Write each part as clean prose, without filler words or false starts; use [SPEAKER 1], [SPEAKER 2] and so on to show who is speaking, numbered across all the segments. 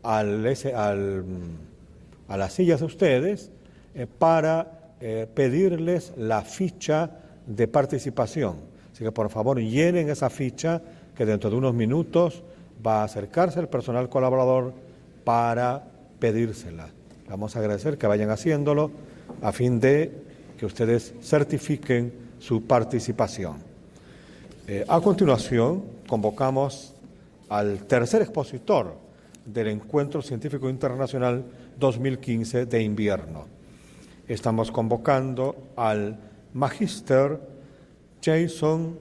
[SPEAKER 1] a las sillas de ustedes para pedirles la ficha de participación. Así que por favor llenen esa ficha, que dentro de unos minutos va a acercarse el personal colaborador para pedírsela. Vamos a agradecer que vayan haciéndolo a fin de que ustedes certifiquen su participación. A continuación, convocamos al tercer expositor del Encuentro Científico Internacional 2015 de invierno. Estamos convocando al Magíster Jason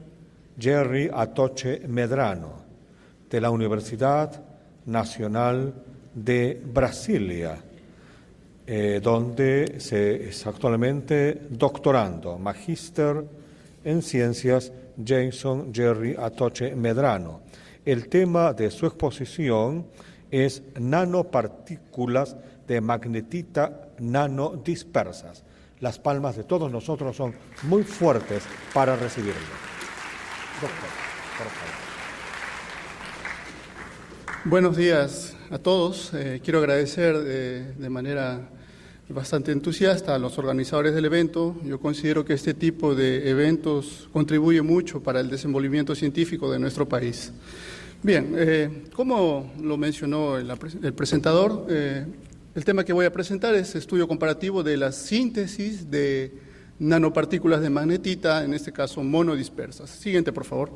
[SPEAKER 1] Jerry Atoche Medrano, de la Universidad Nacional de Brasilia, donde es actualmente doctorando, Magíster en Ciencias Jason Jerry Atoche Medrano. El tema de su exposición es nanopartículas de magnetita nanodispersas. Las palmas de todos nosotros son muy fuertes para recibirlo. Doctor, por favor.
[SPEAKER 2] Buenos días a todos. Quiero agradecer de manera bastante entusiasta a los organizadores del evento. Yo considero que este tipo de eventos contribuye mucho para el desenvolvimiento científico de nuestro país. Bien, como lo mencionó el presentador, el tema que voy a presentar es estudio comparativo de la síntesis de nanopartículas de magnetita, en este caso monodispersas. Siguiente, por favor.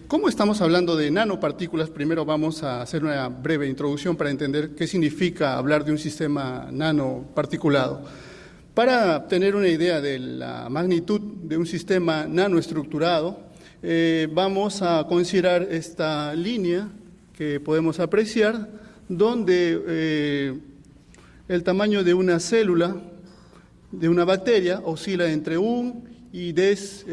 [SPEAKER 2] ¿Cómo estamos hablando de nanopartículas? Primero vamos a hacer una breve introducción para entender qué significa hablar de un sistema nanoparticulado. Para tener una idea de la magnitud de un sistema nanoestructurado, vamos a considerar esta línea que podemos apreciar, donde el tamaño de una célula de una bacteria oscila entre 1 y 10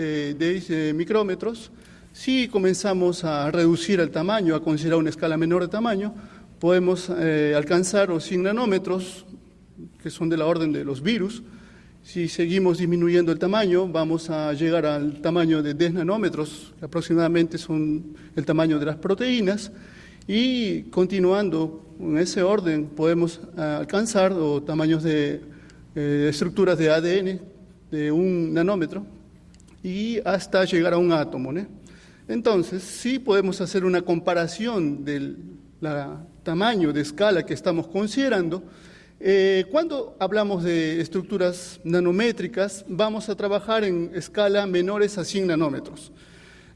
[SPEAKER 2] micrómetros. Si comenzamos a reducir el tamaño, a considerar una escala menor de tamaño, podemos alcanzar los 100 nanómetros, que son de la orden de los virus. Si seguimos disminuyendo el tamaño, vamos a llegar al tamaño de 10 nanómetros, que aproximadamente son el tamaño de las proteínas, y continuando en ese orden podemos alcanzar tamaños de estructuras de ADN de 1 nanómetro y hasta llegar a un átomo, ¿no? Entonces, sí podemos hacer una comparación del tamaño de escala que estamos considerando. Cuando hablamos de estructuras nanométricas, vamos a trabajar en escala menores a 100 nanómetros.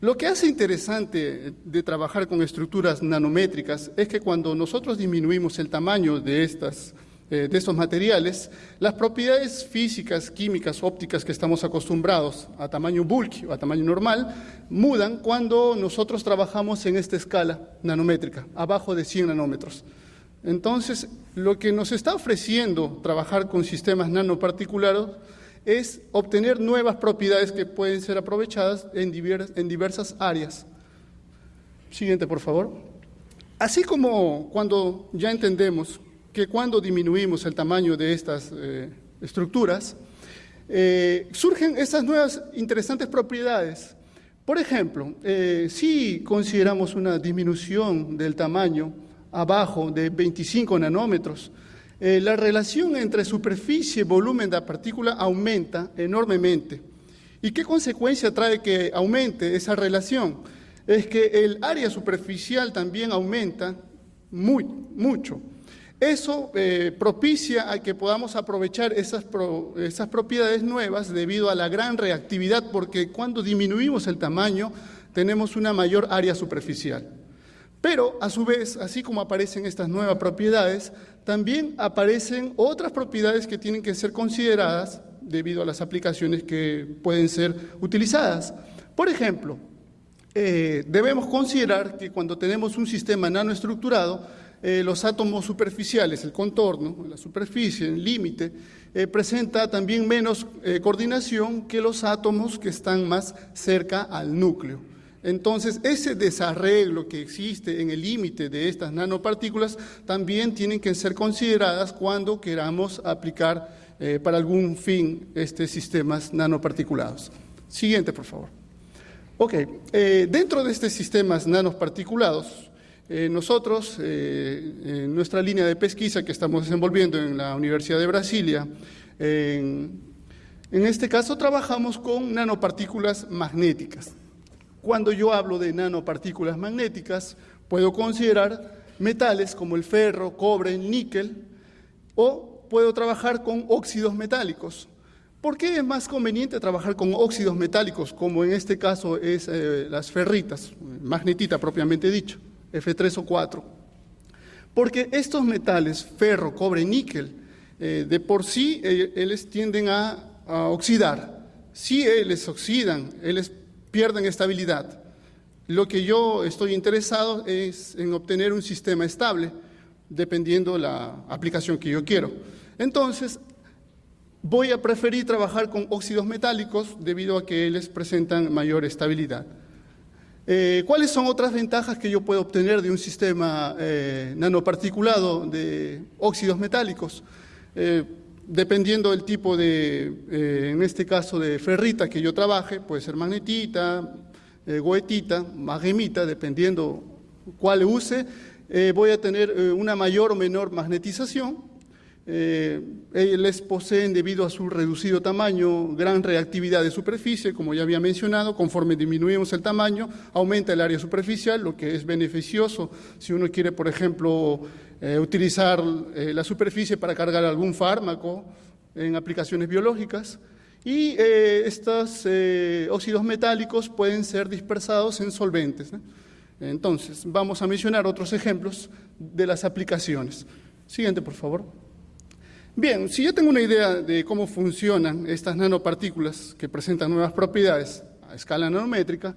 [SPEAKER 2] Lo que hace interesante de trabajar con estructuras nanométricas es que cuando nosotros disminuimos el tamaño de estos materiales, las propiedades físicas, químicas, ópticas que estamos acostumbrados a tamaño bulk o a tamaño normal, mudan cuando nosotros trabajamos en esta escala nanométrica, abajo de 100 nanómetros. Entonces, lo que nos está ofreciendo trabajar con sistemas nanoparticulares es obtener nuevas propiedades que pueden ser aprovechadas en diversas áreas. Siguiente, por favor. Así como cuando ya entendemos que cuando disminuimos el tamaño de estas estructuras, surgen estas nuevas interesantes propiedades. Por ejemplo, si consideramos una disminución del tamaño abajo de 25 nanómetros, la relación entre superficie y volumen de la partícula aumenta enormemente. ¿Y qué consecuencia trae que aumente esa relación? Es que el área superficial también aumenta mucho. Eso propicia a que podamos aprovechar esas propiedades nuevas debido a la gran reactividad, porque cuando disminuimos el tamaño tenemos una mayor área superficial. Pero, a su vez, así como aparecen estas nuevas propiedades, también aparecen otras propiedades que tienen que ser consideradas debido a las aplicaciones que pueden ser utilizadas. Por ejemplo, debemos considerar que cuando tenemos un sistema nanoestructurado, los átomos superficiales, el contorno, la superficie, el límite, presenta también menos coordinación que los átomos que están más cerca al núcleo. Entonces, ese desarreglo que existe en el límite de estas nanopartículas también tienen que ser consideradas cuando queramos aplicar para algún fin sistemas nanoparticulados. Siguiente, por favor. Ok, dentro de estos sistemas nanoparticulados, Nosotros, en nuestra línea de pesquisa que estamos desenvolviendo en la Universidad de Brasilia, en este caso trabajamos con nanopartículas magnéticas. Cuando yo hablo de nanopartículas magnéticas, puedo considerar metales como el ferro, cobre, el níquel, o puedo trabajar con óxidos metálicos. ¿Por qué es más conveniente trabajar con óxidos metálicos, como en este caso es las ferritas, magnetita propiamente dicho, F3 o 4? Porque estos metales, ferro, cobre, níquel, de por sí ellos tienden a oxidar. Si ellos oxidan, ellos pierden estabilidad. Lo que yo estoy interesado es en obtener un sistema estable, dependiendo la aplicación que yo quiero. Entonces, voy a preferir trabajar con óxidos metálicos debido a que ellos presentan mayor estabilidad. ¿Cuáles son otras ventajas que yo puedo obtener de un sistema nanoparticulado de óxidos metálicos? Dependiendo del tipo de, en este caso de ferrita que yo trabaje, puede ser magnetita, goetita, magemita, dependiendo cuál use, voy a tener una mayor o menor magnetización. Ellos poseen, debido a su reducido tamaño, gran reactividad de superficie, como ya había mencionado. Conforme disminuimos el tamaño, aumenta el área superficial, lo que es beneficioso si uno quiere, por ejemplo, utilizar la superficie para cargar algún fármaco en aplicaciones biológicas. Y estos óxidos metálicos pueden ser dispersados en solventes, ¿no? Entonces, vamos a mencionar otros ejemplos de las aplicaciones. Siguiente, por favor. Bien, si yo tengo una idea de cómo funcionan estas nanopartículas que presentan nuevas propiedades a escala nanométrica,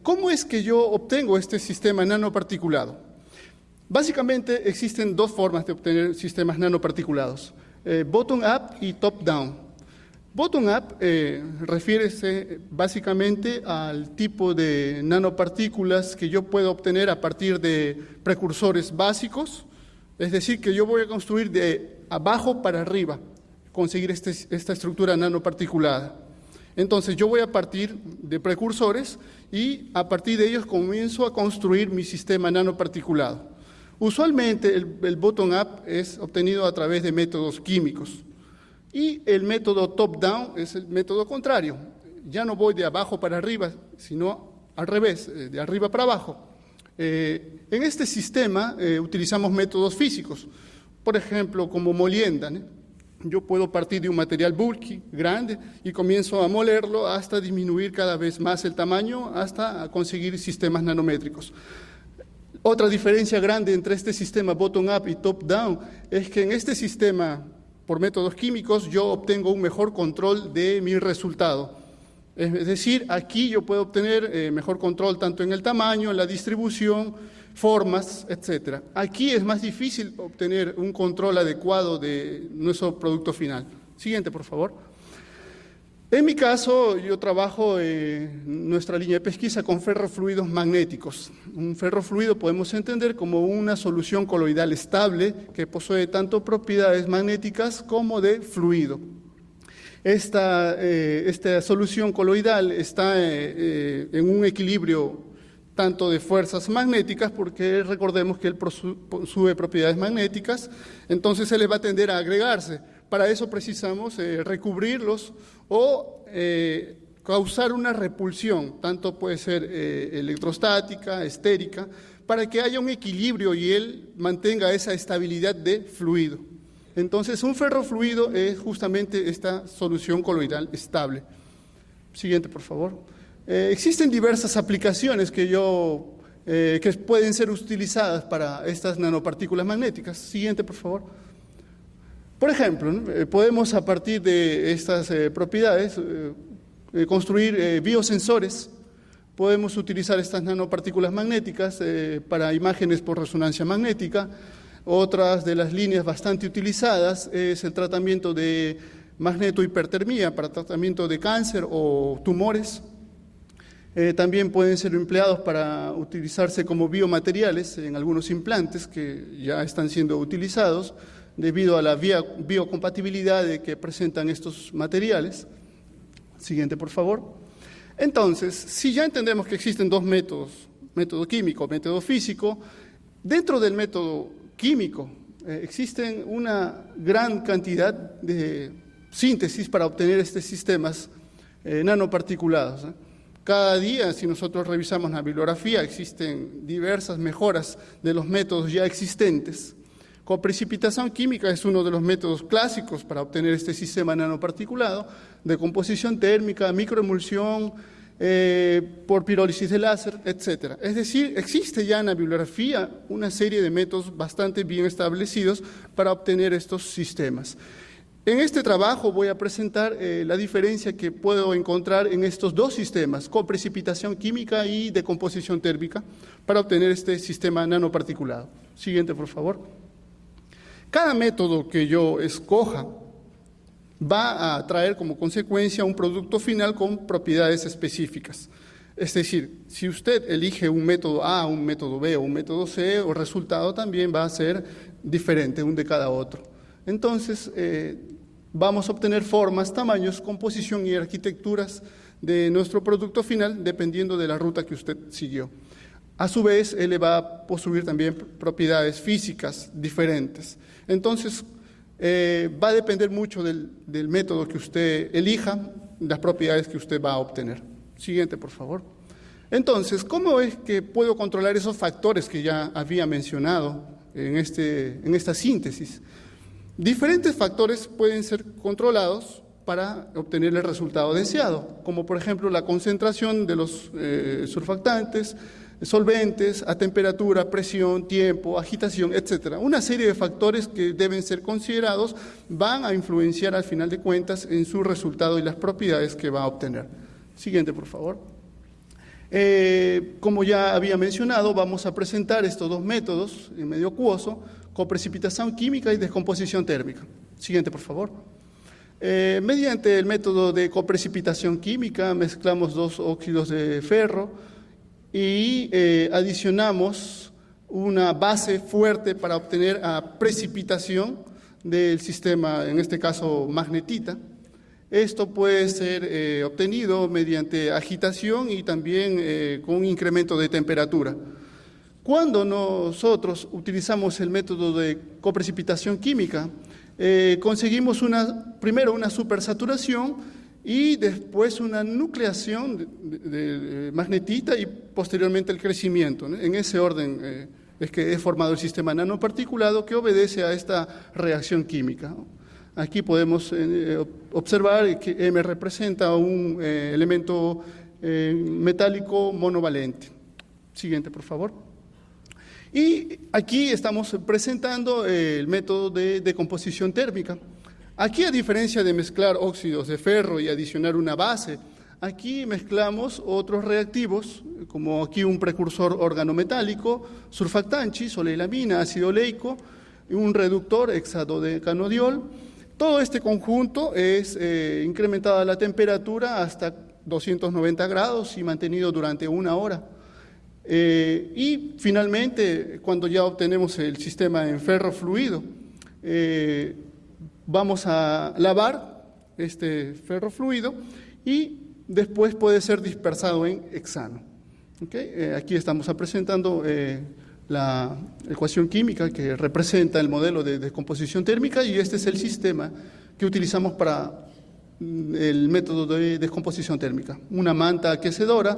[SPEAKER 2] ¿cómo es que yo obtengo este sistema nanoparticulado? Básicamente existen dos formas de obtener sistemas nanoparticulados, bottom-up y top-down. Bottom-up refiere básicamente al tipo de nanopartículas que yo puedo obtener a partir de precursores básicos, es decir, que yo voy a construir de abajo para arriba, conseguir esta estructura nanoparticulada. Entonces yo voy a partir de precursores y a partir de ellos comienzo a construir mi sistema nanoparticulado. Usualmente el bottom-up es obtenido a través de métodos químicos y el método top-down es el método contrario. Ya no voy de abajo para arriba, sino al revés, de arriba para abajo. En este sistema utilizamos métodos físicos, por ejemplo, como molienda, ¿no? Yo puedo partir de un material bulky, grande, y comienzo a molerlo hasta disminuir cada vez más el tamaño, hasta conseguir sistemas nanométricos. Otra diferencia grande entre este sistema bottom-up y top-down es que en este sistema, por métodos químicos, yo obtengo un mejor control de mi resultado. Es decir, aquí yo puedo obtener mejor control tanto en el tamaño, en la distribución, formas, etc. Aquí es más difícil obtener un control adecuado de nuestro producto final. Siguiente, por favor. En mi caso, yo trabajo en nuestra línea de pesquisa con ferrofluidos magnéticos. Un ferrofluido podemos entender como una solución coloidal estable que posee tanto propiedades magnéticas como de fluido. Esta solución coloidal está en un equilibrio tanto de fuerzas magnéticas, porque recordemos que él posee propiedades magnéticas, entonces se les va a tender a agregarse. Para eso precisamos recubrirlos o causar una repulsión, tanto puede ser electrostática, estérica, para que haya un equilibrio y él mantenga esa estabilidad de fluido. Entonces, un ferrofluido es justamente esta solución coloidal estable. Siguiente, por favor. Existen diversas aplicaciones que pueden ser utilizadas para estas nanopartículas magnéticas. Siguiente, por favor. Por ejemplo, ¿no? Podemos a partir de estas propiedades construir biosensores. Podemos utilizar estas nanopartículas magnéticas para imágenes por resonancia magnética. Otras de las líneas bastante utilizadas es el tratamiento de magnetohipertermia para tratamiento de cáncer o tumores. También pueden ser empleados para utilizarse como biomateriales en algunos implantes que ya están siendo utilizados debido a la biocompatibilidad que presentan estos materiales. Siguiente, por favor. Entonces, si ya entendemos que existen dos métodos método químico, método físico. Dentro del método químico existen una gran cantidad de síntesis para obtener estos sistemas nanoparticulados. Cada día, si nosotros revisamos la bibliografía, existen diversas mejoras de los métodos ya existentes. Coprecipitación química es uno de los métodos clásicos para obtener este sistema nanoparticulado, de composición térmica, microemulsión, por pirólisis de láser, etc. Es decir, existe ya en la bibliografía una serie de métodos bastante bien establecidos para obtener estos sistemas. En este trabajo voy a presentar la diferencia que puedo encontrar en estos dos sistemas, coprecipitación química y decomposición térmica, para obtener este sistema nanoparticulado. Siguiente, por favor. Cada método que yo escoja va a traer como consecuencia un producto final con propiedades específicas. Es decir, si usted elige un método A, un método B o un método C, el resultado también va a ser diferente un de cada otro. Entonces, vamos a obtener formas, tamaños, composición y arquitecturas de nuestro producto final dependiendo de la ruta que usted siguió. A su vez, él le va a poseer también propiedades físicas diferentes. Entonces, va a depender mucho del método que usted elija, las propiedades que usted va a obtener. Siguiente, por favor. Entonces, ¿cómo es que puedo controlar esos factores que ya había mencionado en esta síntesis? Diferentes factores pueden ser controlados para obtener el resultado deseado, como por ejemplo la concentración de los surfactantes, solventes, a temperatura, presión, tiempo, agitación, etc. Una serie de factores que deben ser considerados van a influenciar al final de cuentas en su resultado y las propiedades que va a obtener. Siguiente, por favor. Como ya había mencionado, vamos a presentar estos dos métodos en medio acuoso, coprecipitación química y descomposición térmica. Siguiente, por favor. Mediante el método de coprecipitación química mezclamos dos óxidos de ferro y adicionamos una base fuerte para obtener precipitación del sistema, en este caso magnetita. Esto puede ser obtenido mediante agitación y también con un incremento de temperatura. Cuando nosotros utilizamos el método de coprecipitación química, conseguimos primero una supersaturación y después una nucleación de magnetita y posteriormente el crecimiento, ¿no? En ese orden es que es formado el sistema nanoparticulado que obedece a esta reacción química, ¿no? Aquí podemos observar que M representa un elemento metálico monovalente. Siguiente, por favor. Y aquí estamos presentando el método de decomposición térmica. Aquí, a diferencia de mezclar óxidos de ferro y adicionar una base, aquí mezclamos otros reactivos, como aquí un precursor organometálico, surfactantes, soleilamina, ácido oleico, un reductor, hexadodecanodiol. Todo este conjunto es incrementada la temperatura hasta 290 grados y mantenido durante 1 hora. Y finalmente, cuando ya obtenemos el sistema en ferro fluido, vamos a lavar este ferro fluido y después puede ser dispersado en hexano. ¿Okay? Aquí estamos presentando la ecuación química que representa el modelo de descomposición térmica y este es el sistema que utilizamos para el método de descomposición térmica. Una manta aquecedora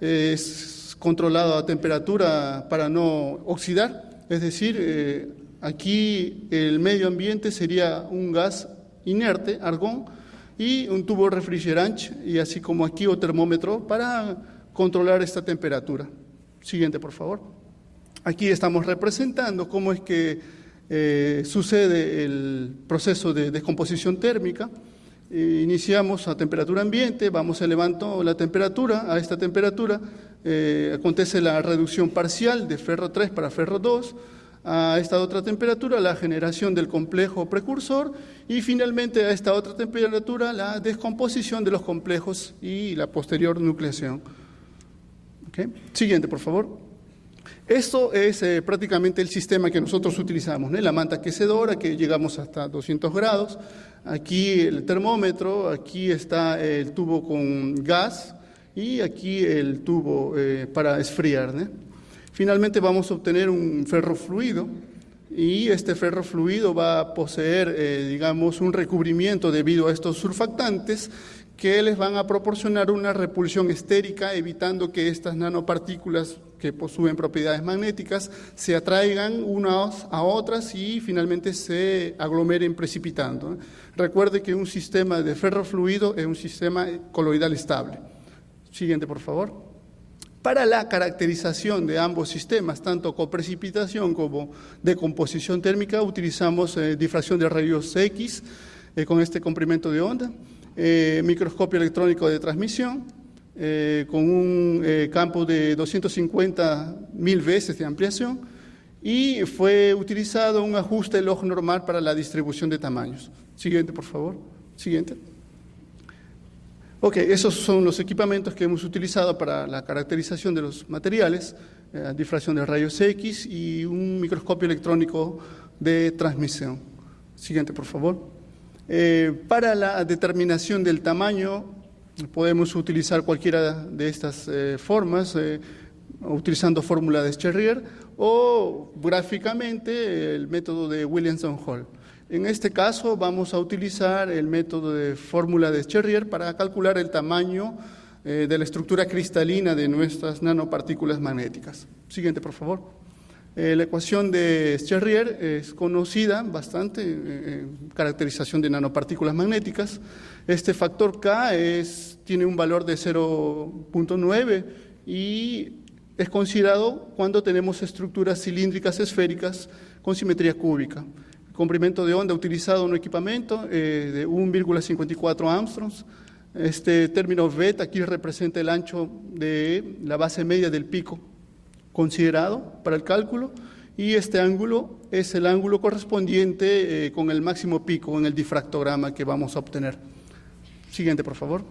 [SPEAKER 2] es controlada a temperatura para no oxidar, es decir, aquí el medio ambiente sería un gas inerte, argón, y un tubo refrigerante, y así como aquí o termómetro para controlar esta temperatura. Siguiente, por favor. Aquí estamos representando cómo es que sucede el proceso de descomposición térmica. Iniciamos a temperatura ambiente, vamos elevando la temperatura, a esta temperatura acontece la reducción parcial de ferro 3 para ferro 2, a esta otra temperatura la generación del complejo precursor y finalmente a esta otra temperatura la descomposición de los complejos y la posterior nucleación. ¿Okay? Siguiente, por favor. Esto es prácticamente el sistema que nosotros utilizamos, ¿no? La manta aquecedora que llegamos hasta 200 grados, aquí el termómetro, aquí está el tubo con gas y aquí el tubo para esfriar, ¿no? Finalmente vamos a obtener un ferrofluido, y este ferrofluido va a poseer, digamos, un recubrimiento debido a estos surfactantes que les van a proporcionar una repulsión estérica, evitando que estas nanopartículas que poseen propiedades magnéticas se atraigan unas a otras y finalmente se aglomeren precipitando, ¿eh? Recuerde que un sistema de ferrofluido es un sistema coloidal estable. Siguiente, por favor. Para la caracterización de ambos sistemas, tanto coprecipitación como decomposición térmica, utilizamos difracción de rayos X con este comprimento de onda, microscopio electrónico de transmisión, con un campo de 250.000 veces de ampliación, y fue utilizado un ajuste log normal para la distribución de tamaños. Siguiente, por favor. Siguiente. Ok, esos son los equipamientos que hemos utilizado para la caracterización de los materiales, difracción de rayos X y un microscopio electrónico de transmisión. Siguiente, por favor. Para la determinación del tamaño podemos utilizar cualquiera de estas formas, utilizando fórmula de Scherrier o gráficamente el método de Williamson-Hall. En este caso vamos a utilizar el método de fórmula de Scherrier para calcular el tamaño de la estructura cristalina de nuestras nanopartículas magnéticas. Siguiente, por favor. La ecuación de Scherrier es conocida bastante, caracterización de nanopartículas magnéticas. Este factor K tiene un valor de 0.9 y es considerado cuando tenemos estructuras cilíndricas esféricas con simetría cúbica. Comprimento de onda utilizado en un equipamiento de 1,54 Armstrongs. Este término beta aquí representa el ancho de la base media del pico considerado para el cálculo, y este ángulo es el ángulo correspondiente con el máximo pico en el difractograma que vamos a obtener. Siguiente, por favor.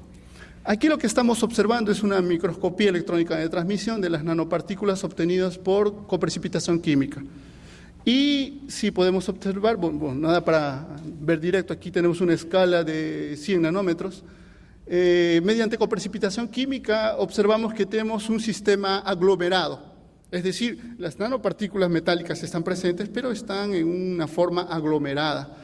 [SPEAKER 2] Aquí lo que estamos observando es una microscopía electrónica de transmisión de las nanopartículas obtenidas por coprecipitación química. Y si podemos observar, bueno, nada para ver directo, aquí tenemos una escala de 100 nanómetros. Mediante coprecipitación química observamos que tenemos un sistema aglomerado, es decir, las nanopartículas metálicas están presentes, pero están en una forma aglomerada.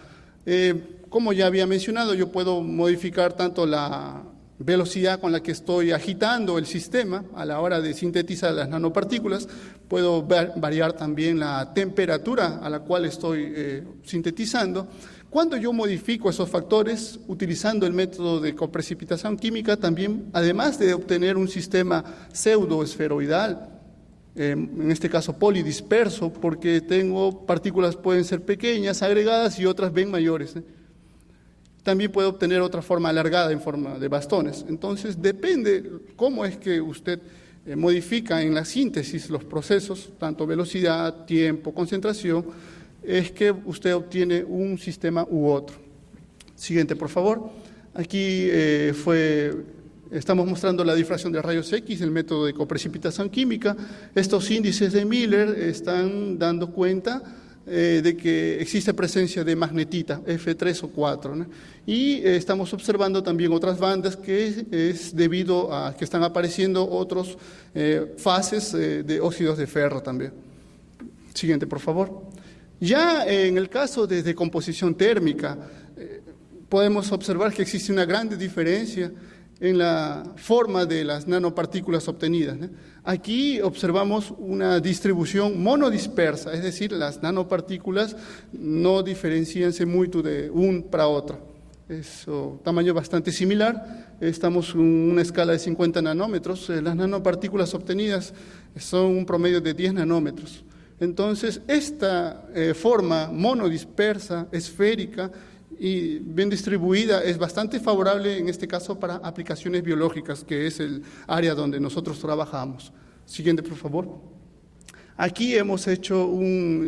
[SPEAKER 2] Como ya había mencionado, yo puedo modificar tanto la velocidad con la que estoy agitando el sistema a la hora de sintetizar las nanopartículas, puedo variar también la temperatura a la cual estoy sintetizando. Cuando yo modifico esos factores utilizando el método de coprecipitación química, también, además de obtener un sistema pseudoesferoidal, en este caso polidisperso, porque tengo partículas pueden ser pequeñas, agregadas, y otras bien mayores, también puede obtener otra forma alargada en forma de bastones. Entonces, depende cómo es que usted modifica en la síntesis los procesos, tanto velocidad, tiempo, concentración, es que usted obtiene un sistema u otro. Siguiente, por favor. Aquí estamos mostrando la difracción de rayos X, el método de coprecipitación química. Estos índices de Miller están dando cuenta de que existe presencia de magnetita, F3 o 4, ¿no? Y estamos observando también otras bandas que es debido a que están apareciendo otros fases de óxidos de ferro también. Siguiente, por favor. Ya en el caso de decomposición térmica, podemos observar que existe una gran diferencia en la forma de las nanopartículas obtenidas, ¿no? Aquí observamos una distribución monodispersa, es decir, las nanopartículas no diferencianse mucho de un para otro. Es tamaño bastante similar, estamos en una escala de 50 nanómetros, las nanopartículas obtenidas son un promedio de 10 nanómetros. Entonces, esta forma monodispersa, esférica y bien distribuida es bastante favorable en este caso para aplicaciones biológicas, que es el área donde nosotros trabajamos. Siguiente, por favor. Aquí hemos hecho un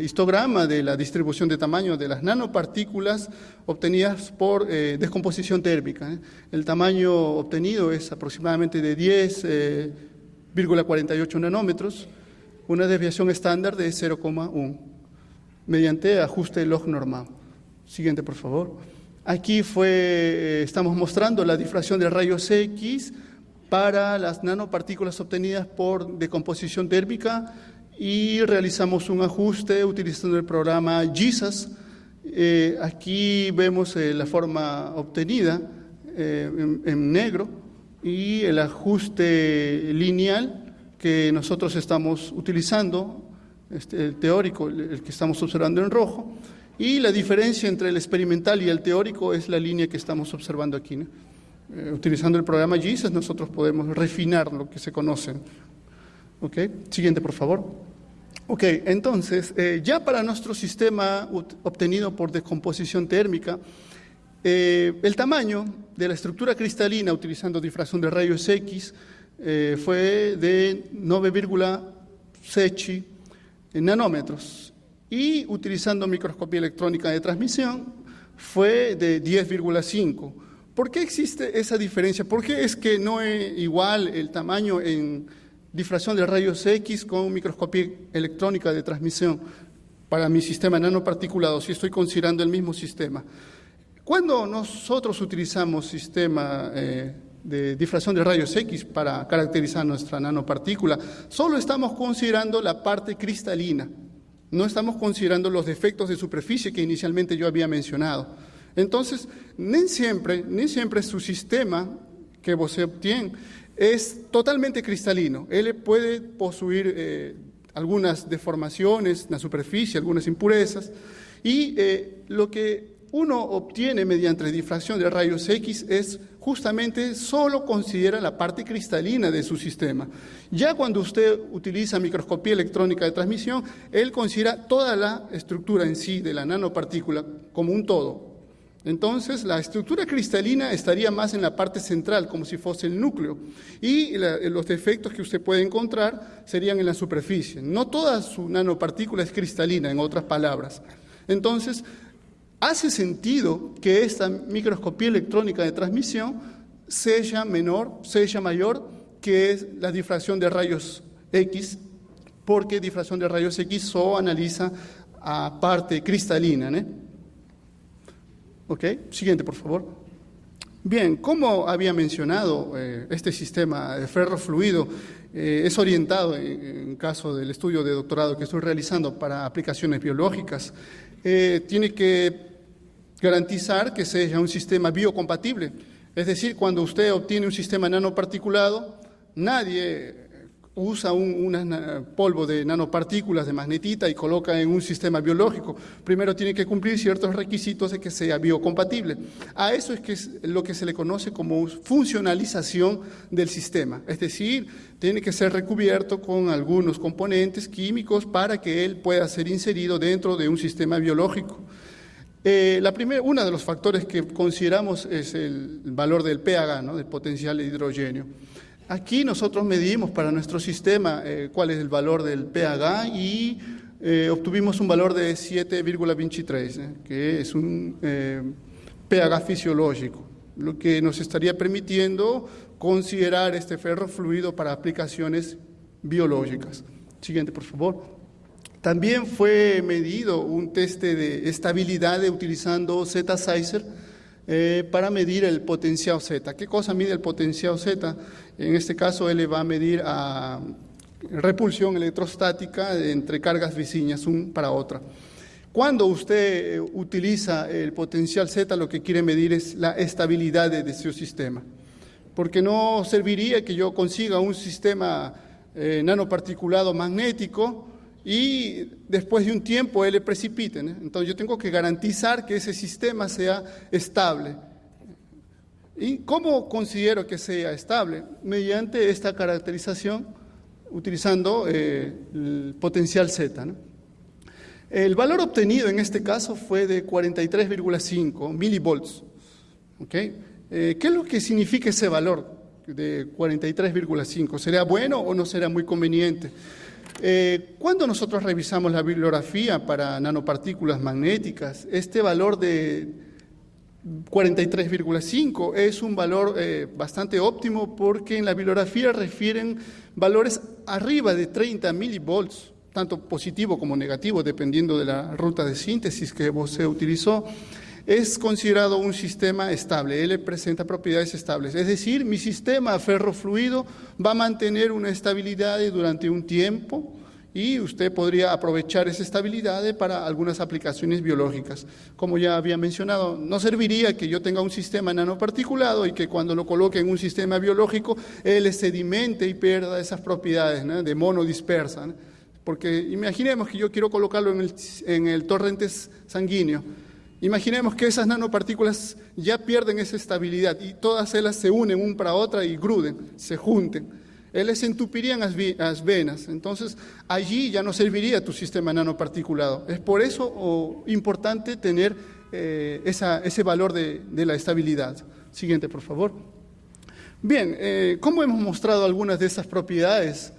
[SPEAKER 2] histograma de la distribución de tamaño de las nanopartículas obtenidas por descomposición térmica. El tamaño obtenido es aproximadamente de 10,48 nanómetros, una desviación estándar de 0,1, mediante ajuste log normal. Siguiente, por favor. Aquí estamos mostrando la difracción de rayos X para las nanopartículas obtenidas por decomposición térmica y realizamos un ajuste utilizando el programa GISAS. Aquí vemos la forma obtenida en negro y el ajuste lineal que nosotros estamos utilizando, el teórico, el que estamos observando en rojo, y la diferencia entre el experimental y el teórico es la línea que estamos observando aquí, ¿no? Utilizando el programa GISAS nosotros podemos refinar lo que se conoce. ¿Ok? Siguiente, por favor. Ok, entonces, ya para nuestro sistema obtenido por decomposición térmica, el tamaño de la estructura cristalina utilizando difracción de rayos X fue de 9,6 nanómetros y utilizando microscopía electrónica de transmisión fue de 10,5. ¿Por qué existe esa diferencia? ¿Por qué es que no es igual el tamaño en difracción de rayos X con microscopía electrónica de transmisión para mi sistema nanoparticulado, si estoy considerando el mismo sistema? Cuando nosotros utilizamos sistema de difracción de rayos X para caracterizar nuestra nanopartícula, solo estamos considerando la parte cristalina, no estamos considerando los defectos de superficie que inicialmente yo había mencionado. Entonces, ni siempre su sistema que usted obtiene es totalmente cristalino. Él puede poseer algunas deformaciones en la superficie, algunas impurezas, y lo que uno obtiene mediante difracción de rayos X es justamente solo considera la parte cristalina de su sistema. Ya cuando usted utiliza microscopía electrónica de transmisión, él considera toda la estructura en sí de la nanopartícula como un todo. Entonces, la estructura cristalina estaría más en la parte central, como si fuese el núcleo, y los defectos que usted puede encontrar serían en la superficie. No toda su nanopartícula es cristalina, en otras palabras. Entonces, hace sentido que esta microscopía electrónica de transmisión sea mayor que es la difracción de rayos X, porque difracción de rayos X solo analiza a parte cristalina, ¿no? Ok, siguiente, por favor. Bien, como había mencionado, este sistema de ferrofluido es orientado, en caso del estudio de doctorado que estoy realizando para aplicaciones biológicas, tiene que garantizar que sea un sistema biocompatible. Es decir, cuando usted obtiene un sistema nanoparticulado, nadie usa un polvo de nanopartículas de magnetita y coloca en un sistema biológico. Primero tiene que cumplir ciertos requisitos de que sea biocompatible. A eso es que es lo que se le conoce como funcionalización del sistema. Es decir, tiene que ser recubierto con algunos componentes químicos para que él pueda ser inserido dentro de un sistema biológico. Uno de los factores que consideramos es el valor del pH, ¿no? Del potencial de hidrogenio. Aquí nosotros medimos para nuestro sistema cuál es el valor del pH y obtuvimos un valor de 7,23, que es un pH fisiológico, lo que nos estaría permitiendo considerar este ferrofluido para aplicaciones biológicas. Siguiente, por favor. También fue medido un test de estabilidad utilizando Z-Sizer para medir el potencial Z. ¿Qué cosa mide el potencial Z? En este caso, él va a medir a repulsión electrostática entre cargas vecinas, una para otra. Cuando usted utiliza el potencial Z, lo que quiere medir es la estabilidad de su sistema. Porque no serviría que yo consiga un sistema nanoparticulado magnético y después de un tiempo él le precipite, ¿no? Entonces yo tengo que garantizar que ese sistema sea estable. ¿Y cómo considero que sea estable? Mediante esta caracterización, utilizando el potencial Z, ¿no? El valor obtenido en este caso fue de 43,5 milivolts. ¿Okay? ¿Qué es lo que significa ese valor de 43,5? ¿Será bueno o no será muy conveniente? Cuando nosotros revisamos la bibliografía para nanopartículas magnéticas, este valor de 43,5 es un valor bastante óptimo porque en la bibliografía refieren valores arriba de 30 milivolts, tanto positivo como negativo, dependiendo de la ruta de síntesis que se utilizó. es considerado un sistema estable, él presenta propiedades estables. Es decir, mi sistema ferrofluido va a mantener una estabilidad durante un tiempo y usted podría aprovechar esa estabilidad para algunas aplicaciones biológicas. Como ya había mencionado, no serviría que yo tenga un sistema nanoparticulado y que cuando lo coloque en un sistema biológico, él sedimente y pierda esas propiedades, ¿no?, de monodispersa, ¿no? Porque imaginemos que yo quiero colocarlo en el torrente sanguíneo. Imaginemos que esas nanopartículas ya pierden esa estabilidad y todas ellas se unen una para otra y gruden, se junten. Les entupirían las venas, entonces allí ya no serviría tu sistema nanoparticulado. Es por eso importante tener ese valor de la estabilidad. Siguiente, por favor. Bien, como hemos mostrado algunas de esas propiedades,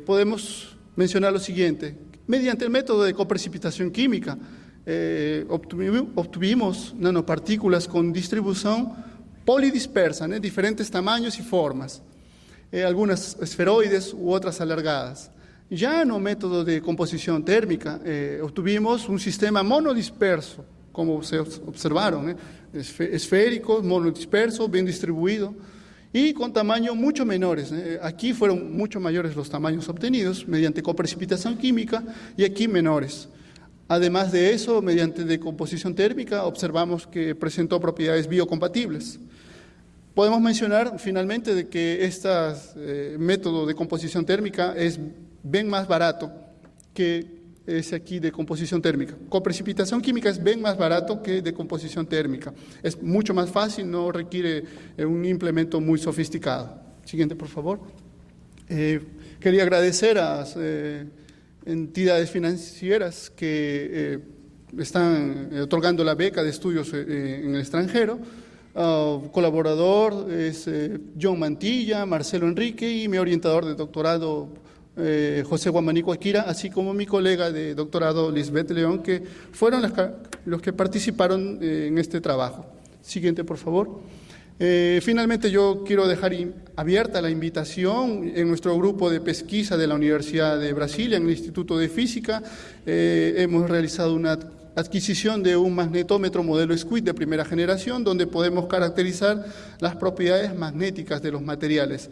[SPEAKER 2] podemos mencionar lo siguiente. Mediante el método de coprecipitación química, obtuvimos nanopartículas con distribución polidispersa, diferentes tamaños y formas, algunas esferoides u otras alargadas. Ya en el método de composición térmica obtuvimos un sistema monodisperso, como se observaron, esférico, monodisperso, bien distribuido, y con tamaños mucho menores. Aquí fueron mucho mayores los tamaños obtenidos mediante coprecipitación química y aquí menores. Además de eso, mediante decomposición térmica, observamos que presentó propiedades biocompatibles. Podemos mencionar finalmente de que este método de composición térmica es bien más barato que ese aquí de composición térmica. Coprecipitación química es bien más barato que decomposición térmica. Es mucho más fácil, no requiere un implemento muy sofisticado. Siguiente, por favor. Quería agradecer a las entidades financieras que están otorgando la beca de estudios en el extranjero. Colaborador es John Mantilla, Marcelo Enrique y mi orientador de doctorado José Guamanico Akira, así como mi colega de doctorado Lisbeth León, que fueron los que participaron en este trabajo. Siguiente, por favor. Finalmente, yo quiero dejar abierta la invitación en nuestro grupo de pesquisa de la Universidad de Brasilia, en el Instituto de Física. Hemos realizado una adquisición de un magnetómetro modelo SQUID de primera generación, donde podemos caracterizar las propiedades magnéticas de los materiales.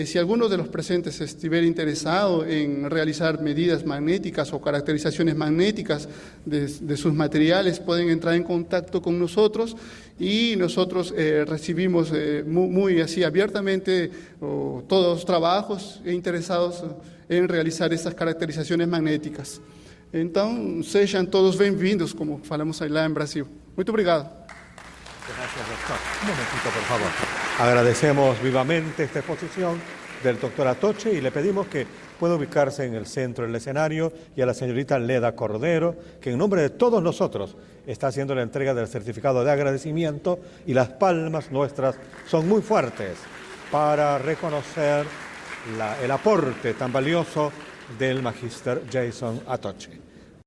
[SPEAKER 2] Si alguno de los presentes estuviera interesado en realizar medidas magnéticas o caracterizaciones magnéticas de sus materiales, pueden entrar en contacto con nosotros y nosotros recibimos muy así abiertamente todos los trabajos interesados en realizar estas caracterizaciones magnéticas. Então, sejam todos bem-vindos, como falamos lá em Brasil. Muito obrigado.
[SPEAKER 1] Gracias, doctor. Un momentito, por favor. Agradecemos vivamente esta exposición del doctor Atoche y le pedimos que pueda ubicarse en el centro del escenario, y a la señorita Leda Cordero, que en nombre de todos nosotros está haciendo la entrega del certificado de agradecimiento, y las palmas nuestras son muy fuertes para reconocer el aporte tan valioso del magíster Jason Atoche.